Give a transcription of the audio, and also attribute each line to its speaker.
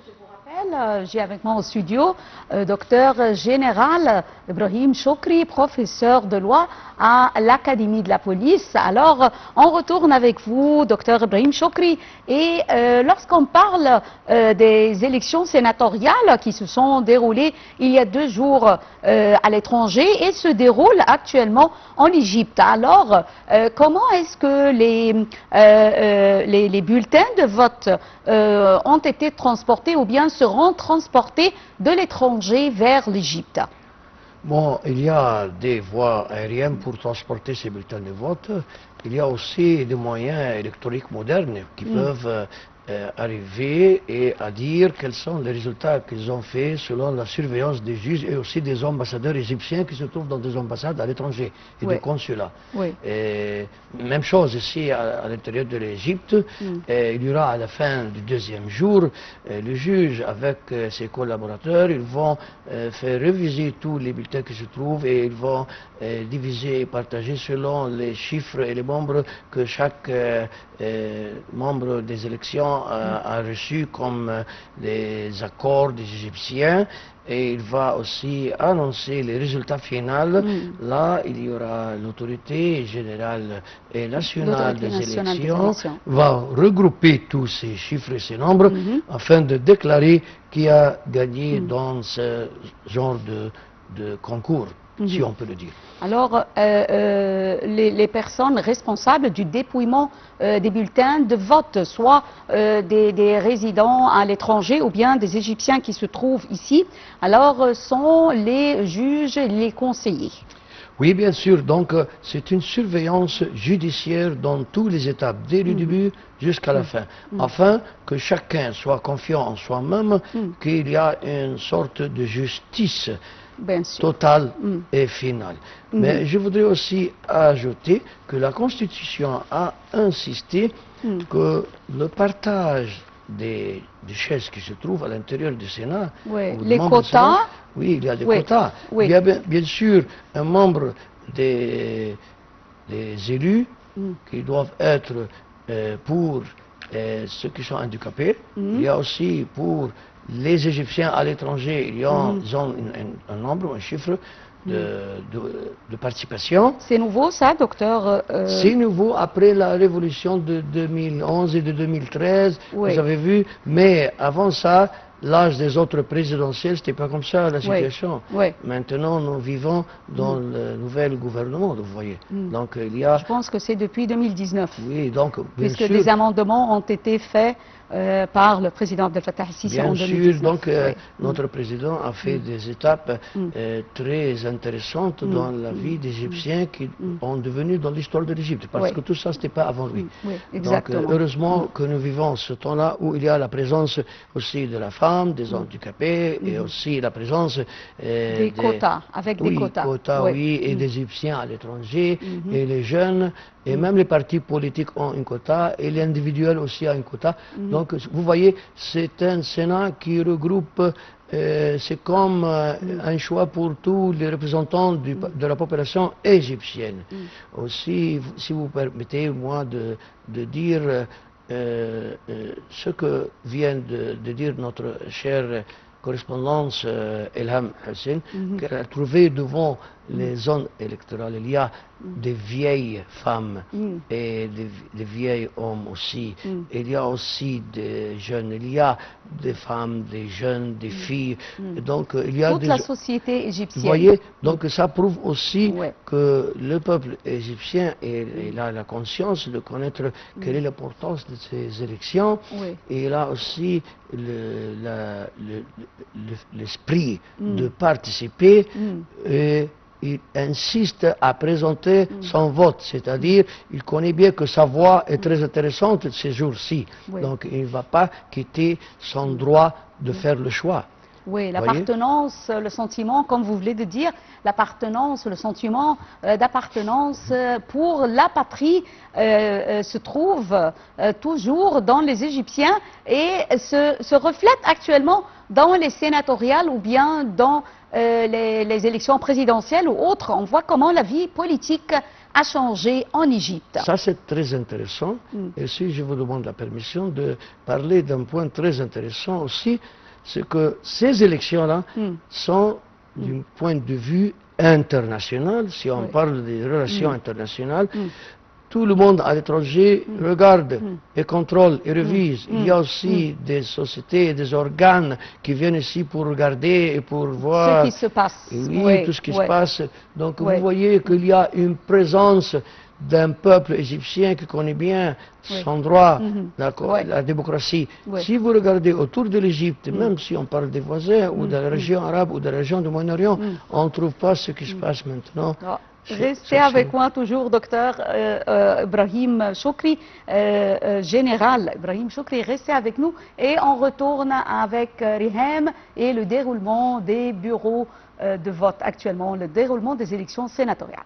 Speaker 1: Je vous rappelle, j'ai avec moi au studio docteur général Ibrahim Chokri, professeur de loi à l'Académie de la police. Alors, on retourne avec vous, docteur Ibrahim Chokri, et lorsqu'on parle des élections sénatoriales qui se sont déroulées il y a 2 jours à l'étranger et se déroulent actuellement en Égypte. Alors, comment est-ce que les bulletins de vote ont été transportés ou bien seront transportés de l'étranger vers l'Égypte?
Speaker 2: Bon, il y a des voies aériennes pour transporter ces bulletins de vote. Il y a aussi des moyens électroniques modernes qui peuvent arriver et à dire quels sont les résultats qu'ils ont faits selon la surveillance des juges et aussi des ambassadeurs égyptiens qui se trouvent dans des ambassades à l'étranger et des consulats. Et même chose ici à l'intérieur de l'Égypte. Il y aura à la fin du 2e jour, le juge avec ses collaborateurs, ils vont faire réviser tous les bulletins qui se trouvent et ils vont diviser et partager selon les chiffres et les membres que chaque membre des élections a reçu comme des accords des Égyptiens, et il va aussi annoncer les résultats finaux. Là, il y aura l'autorité générale et nationale des élections va regrouper tous ces chiffres et ces nombres afin de déclarer qui a gagné dans ce genre de concours, si on peut le dire.
Speaker 1: Alors, les personnes responsables du dépouillement des bulletins de vote, soit des résidents à l'étranger ou bien des Égyptiens qui se trouvent ici, alors sont les juges et les conseillers.
Speaker 2: Oui, bien sûr. Donc, c'est une surveillance judiciaire dans toutes les étapes, dès le début jusqu'à la fin, afin que chacun soit confiant en soi-même, qu'il y a une sorte de justice totale et finale. Mais je voudrais aussi ajouter que la Constitution a insisté que le partage des chaises qui se trouvent à l'intérieur du Sénat,
Speaker 1: les quotas,
Speaker 2: oui, il y a des quotas. Il y a bien sûr un membre des élus qui doivent être pour ceux qui sont handicapés. Il y a aussi pour les Égyptiens à l'étranger, ils ont un nombre, un chiffre de participation.
Speaker 1: C'est nouveau ça, docteur?
Speaker 2: C'est nouveau après la révolution de 2011 et de 2013, vous avez vu, mais avant ça, l'âge des autres présidentielles, c'était pas comme ça la situation. Maintenant, nous vivons dans le nouvel gouvernement, vous voyez. Donc, il y a...
Speaker 1: Je pense que c'est depuis 2019.
Speaker 2: Oui, donc, bien
Speaker 1: puisque
Speaker 2: sûr,
Speaker 1: des amendements ont été faits par le président Abdel Fattah el-Sisi en 2019.
Speaker 2: Bien sûr, donc notre président a fait des étapes très intéressantes dans la vie des Égyptiens qui ont devenu dans l'histoire de l'Égypte, parce que tout ça, c'était pas avant lui.
Speaker 1: Exactement.
Speaker 2: Donc, heureusement que nous vivons ce temps-là où il y a la présence aussi de la femme, des handicapés, et aussi la présence
Speaker 1: des quotas, avec des quotas.
Speaker 2: Et des Égyptiens à l'étranger, et les jeunes, et même les partis politiques ont un quota, et l'individuel aussi a un quota. Donc, vous voyez, c'est un Sénat qui regroupe, c'est comme un choix pour tous les représentants de la population égyptienne. Aussi, si vous permettez, moi, de dire ce que vient de dire notre chère correspondance Elham Hussein, qu'elle a trouvé devant les zones électorales. Il y a des vieilles femmes et des vieils hommes aussi. Il y a aussi des jeunes, il y a des femmes, des jeunes, des filles. Donc, il y a
Speaker 1: toute la société égyptienne.
Speaker 2: Vous voyez, donc ça prouve aussi que le peuple égyptien il a la conscience de connaître quelle est l'importance de ces élections. Et il a aussi l'esprit de participer. Et il insiste à présenter son vote, c'est-à-dire il connaît bien que sa voix est très intéressante ces jours-ci. Donc il ne va pas quitter son droit de faire le choix.
Speaker 1: Oui, l'appartenance, le sentiment, comme vous venez de dire, l'appartenance, le sentiment d'appartenance pour la patrie se trouve toujours dans les Égyptiens et se reflète actuellement dans les sénatoriales ou bien dans les élections présidentielles ou autres. On voit comment la vie politique a changé en Égypte.
Speaker 2: Ça, c'est très intéressant. Et si je vous demande la permission de parler d'un point très intéressant aussi, c'est que ces élections-là sont d'un point de vue international. Si on parle des relations internationales, tout le monde à l'étranger regarde et contrôle et révise. Il y a aussi des sociétés et des organes qui viennent ici pour regarder et pour voir
Speaker 1: ce qui se passe.
Speaker 2: Oui, tout ce qui se passe. Donc vous voyez qu'il y a une présence d'un peuple égyptien qui connaît bien son droit, la démocratie. Si vous regardez autour de l'Égypte, même si on parle des voisins ou de la région arabe ou de la région du Moyen-Orient, on ne trouve pas ce qui se passe maintenant.
Speaker 1: Restez avec moi toujours, docteur Ibrahim Choukri, général Ibrahim Choukri, restez avec nous et on retourne avec Rihem et le déroulement des bureaux de vote actuellement, le déroulement des élections sénatoriales.